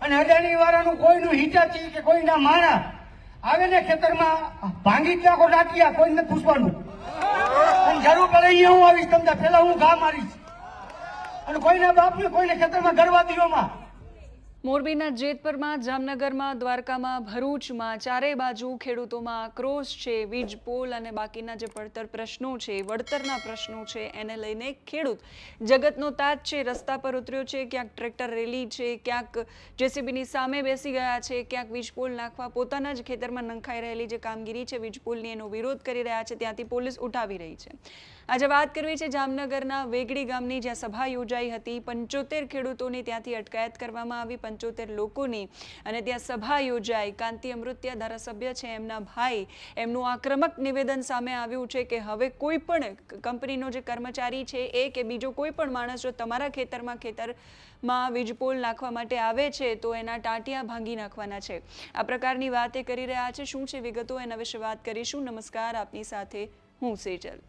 અને અદાણી વાળાનું કોઈનું હિતાચી કે કોઈના માણા આવે ને ખેતરમાં ભાંગી જ નાખો ડાટિયા, કોઈને પૂછવાનું. અને જરૂર પડે અહીંયા હું આવીશ, તમને પેલા હું ઘા મારીશ. અને કોઈના બાપને કોઈને ખેતરમાં ગરવા દીઓમાં. મોરબીના જેતપુરમાં, જામનગરમાં, દ્વારકામાં, ભરૂચમાં ચારે બાજુ ખેડૂતોમાં આક્રોશ છે. વીજ પોલ અને બાકીના જે પડતર પ્રશ્નો છે, વળતરના પ્રશ્નો છે, એને લઈને ખેડૂત જગતનો તાજ છે, રસ્તા પર ઉતર્યો છે. ક્યાંક ટ્રેક્ટર રેલી છે, ક્યાંક જેસીબીની સામે બેસી ગયા છે, ક્યાંક વીજ પોલ નાખવા પોતાના જ ખેતરમાં નંખાઈ રહેલી જે કામગીરી છે વીજ પોલની, એનો વિરોધ કરી રહ્યા છે. ત્યાંથી પોલીસ ઉઠાવી રહી છે. આજે વાત કરવી છે જામનગરના વેગડી ગામની, જ્યાં સભા યોજાઈ હતી. 75 ખેડૂતોની ત્યાંથી અટકાયત કરવામાં આવી, 75 લોકોની, અને ત્યાં સભા યોજાઈ. કાંતિ અમૃતિયા ધારાસભ્ય છે, એમના ભાઈ, એમનું આક્રમક નિવેદન સામે આવ્યું છે કે હવે કોઈ પણ કંપનીનો જે કર્મચારી છે એ કે બીજો કોઈ પણ માણસ જો તમારા ખેતરમાં વીજપોલ નાખવા માટે આવે છે તો એના ટાંટિયા ભાંગી નાખવાના છે. આ પ્રકારની વાત એ કરી રહ્યા છે. શું છે વિગતો, એના વિશે વાત કરીશું. નમસ્કાર, આપની સાથે હું સેજલ.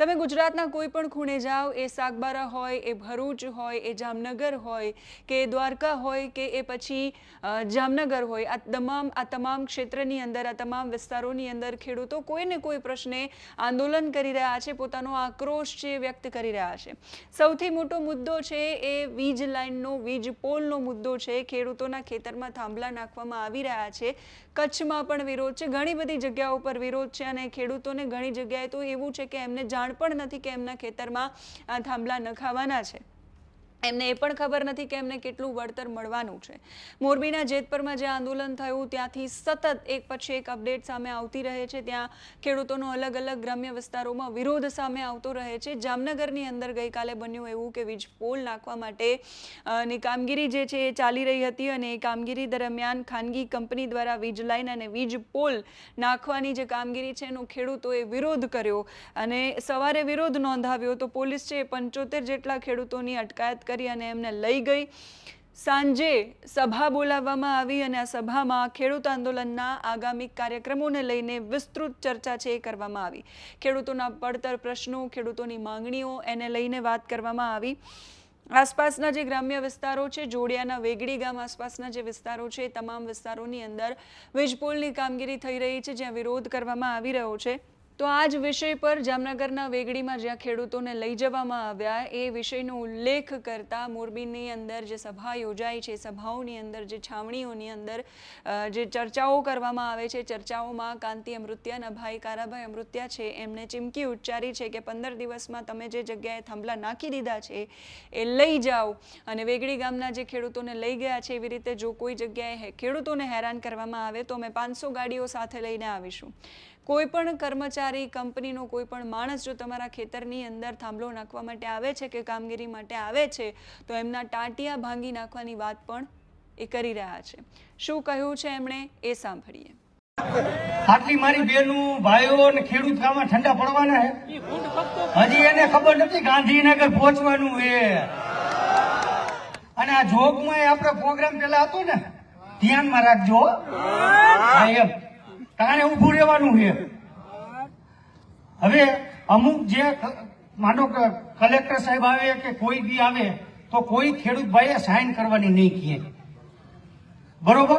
તમે ગુજરાતના કોઈ પણ ખૂણે જાઓ, એ સાગબારા હોય, એ ભરૂચ હોય, એ જામનગર હોય, કે દ્વારકા હોય, કે એ પછી જામનગર હોય, આ તમામ ક્ષેત્રની અંદર, આ તમામ વિસ્તારોની અંદર ખેડૂતો કોઈને કોઈ પ્રશ્ને આંદોલન કરી રહ્યા છે, પોતાનો આક્રોશ છે વ્યક્ત કરી રહ્યા છે. સૌથી મોટો મુદ્દો છે એ વીજ લાઇનનો, વીજ પોલનો મુદ્દો છે. ખેડૂતોના ખેતરમાં થાંભલા નાખવામાં આવી રહ્યા છે. કચ્છમાં પણ વિરોધ છે, ઘણી બધી જગ્યાઓ પર વિરોધ છે, અને ખેડૂતોને ઘણી જગ્યાએ તો એવું છે કે એમને જાણ પણ નથી કે એમના ખેતરમાં આ થાંભલા નખાવાના છે. એમને એ પણ ખબર નથી કે એમને કેટલું વળતર મળવાનું છે. મોરબીના જેતપુરમાં જે આંદોલન થયું ત્યાંથી સતત એક પછી એક અપડેટ સામે આવતી રહે છે. ત્યાં ખેડૂતોનો અલગ અલગ ગ્રામ્ય વિસ્તારોમાં વિરોધ સામે આવતો રહે છે. જામનગરની અંદર ગઈકાલે બન્યું એવું કે વીજ પોલ નાખવા માટેની કામગીરી જે છે એ ચાલી રહી હતી, અને એ કામગીરી દરમિયાન ખાનગી કંપની દ્વારા વીજ લાઇન અને વીજ પોલ નાખવાની જે કામગીરી છે એનો ખેડૂતોએ વિરોધ કર્યો, અને સવારે વિરોધ નોંધાવ્યો તો પોલીસ છે 75 જેટલા ખેડૂતોની અટકાયત કરી અને એમને લઈ ગઈ. સાંજે સભા બોલાવવામાં આવી, અને આ સભામાં ખેડૂત આંદોલનના આગામી કાર્યક્રમોને લઈને વિસ્તૃત ચર્ચા છે એ કરવામાં આવી. ખેડૂતોના પડતર પ્રશ્નો, ખેડૂતોની માંગણીઓ, એને લઈને વાત કરવામાં આવી. આસપાસના જે ગ્રામ્ય વિસ્તારો છે, જોડિયાના વેગડી ગામ આસપાસના જે વિસ્તારો છે, તમામ વિસ્તારોની અંદર વીજપોલની કામગીરી થઈ રહી છે, જ્યાં વિરોધ કરવામાં આવી રહ્યો છે. તો આ જ વિષય પર જામનગરના વેગડીમાં જ્યાં ખેડૂતોને લઈ જવામાં આવ્યા, એ વિષયનો ઉલ્લેખ કરતા મોરબીની અંદર જે સભા યોજાઈ છે, સભાઓની અંદર, જે છાવણીઓની અંદર જે ચર્ચાઓ કરવામાં આવે છે, ચર્ચાઓમાં કાંતિ અમૃતિયાના ભાઈ કારાભાઈ અમૃતિયા છે, એમણે ચીમકી ઉચ્ચારી છે કે 15 દિવસમાં તમે જે જગ્યાએ થાંભલા નાખી દીધા છે એ લઈ જાઓ, અને વેગડી ગામના જે ખેડૂતોને લઈ ગયા છે એવી રીતે જો કોઈ જગ્યાએ ખેડૂતોને હેરાન કરવામાં આવે તો અમે 500 ગાડીઓ સાથે લઈને આવીશું. કોઈ પણ કર્મચારી, કંપનીનો કોઈ પણ માણસ જો તમારા ખેતરની અંદર થાંભલો નાખવા માટે આવે છે કે કામગીરી માટે આવે છે તો એમના ટાંટિયા ભાંગી નાખવાની વાત પણ એ કરી રહ્યા છે. શું કહ્યું છે એમણે એ સાંભળીએ. આટલી મારી બહેનો, ભાઈઓ અને ખેડૂત ગામમાં ઠંડા પડવાના છે. હજી એને ખબર નથી ગાંધીનગર પહોંચવાનું છે. અને આ જોગમાં આપણે પ્રોગ્રામ પેલા હતો ને, ધ્યાનમાં રાખજો એમ તાણે ઉભું રહેવાનું છે. હવે અમુક જે માનો કે કલેક્ટર સાહેબ આવે કે કોઈ બી આવે તો કોઈ ખેડૂત ભાઈએ સાઇન કરવાની નહીં કહે, બરોબર?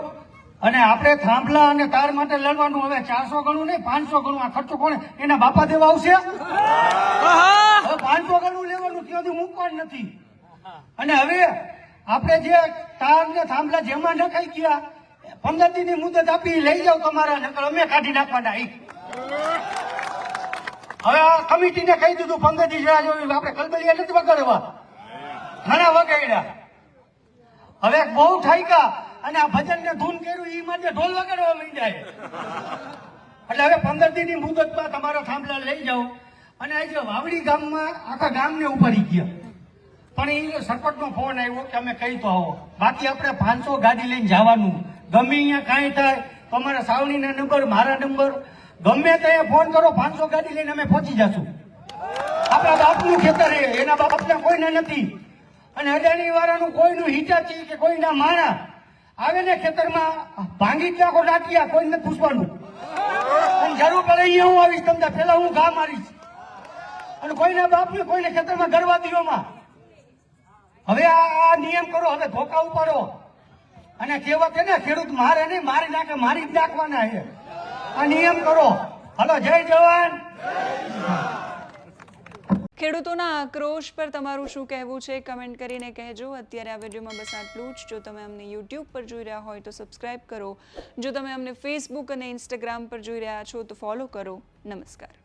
અને આપણે થાંભલા અને તાર માટે લડવાનું. હવે 400 ગણું નહીં, 500 ગણું. આ ખર્ચો કોને? એના બાપા દેવા આવશે? હવે 500 ગણું લેવાનું ત્યાંથી મૂકવાનું નથી. અને હવે આપણે જે તાર ને થાંભલા જેમાં નખાઈ ગયા, 15 દીની મુદત આપી લઈ જાવ તમારા, નકર અમે કાઢી નાખવાના. હવે આ કમિટીને કહી દીધું 15 દી આપણે કલબલિયા નથી વગાડવા, ઘણા વગાડ્યા. હવે બહુ ઠાઈકા અને આ ભજન ને ધૂન કર્યું એ માટે ઢોલ વગાડવા માંડ્યા. એટલે હવે 15 દીની મુદતમાં તમારા થાંભલા લઈ જાઓ. અને આજે વાવડી ગામમાં આખા ગામને ઉપાડી ગયા, પણ એ સરપંચનો ફોન આવ્યો કે અમે કહી તો આવો, બાકી આપણે 500 ગાડી લઈને જવાનું. ગમે અહીંયા કાંઈ થાય તો અમારા સાવણીના નંબર, મારા નંબર, ગમે ત્યાં ફોન કરો, 500 ગાડી લઈને અમે પહોંચી જશું. આપણા બાપનું ખેતર એના બાપને કોઈને નથી. અને અદાણી વાળાનું કોઈનું હિતાચી કે કોઈના માણા આવે ને ખેતરમાં ભાંગી જ નાખો ડાટિયા, કોઈને પૂછવાનું. અને જરૂર પડે અહીંયા હું આવીશ, તમને પેલા હું ઘા મારીશ. અને કોઈના બાપને કોઈને ખેતરમાં ગરવા દીઓમાં. હવે આ નિયમ કરો, હવે ધોકા ઉપાડો. અને કહેવત છે ને, ખેડૂત મારે નહીં, મારી નાખે, મારી જ નાખવાના છે. આ નિયમ કરો. હલો, જય જવાન. ખેડૂતોના આક્રોશ પર તમારું શું કહેવું છે કમેન્ટ કરીને કહેજો. અત્યારે આ વિડીયોમાં બસ આટલું જ. જો તમે અમને યુટ્યુબ પર જોઈ રહ્યા હોય તો સબસ્ક્રાઇબ કરો. જો તમે અમને ફેસબુક અને ઇન્સ્ટાગ્રામ પર જોઈ રહ્યા છો તો ફોલો કરો. નમસ્કાર.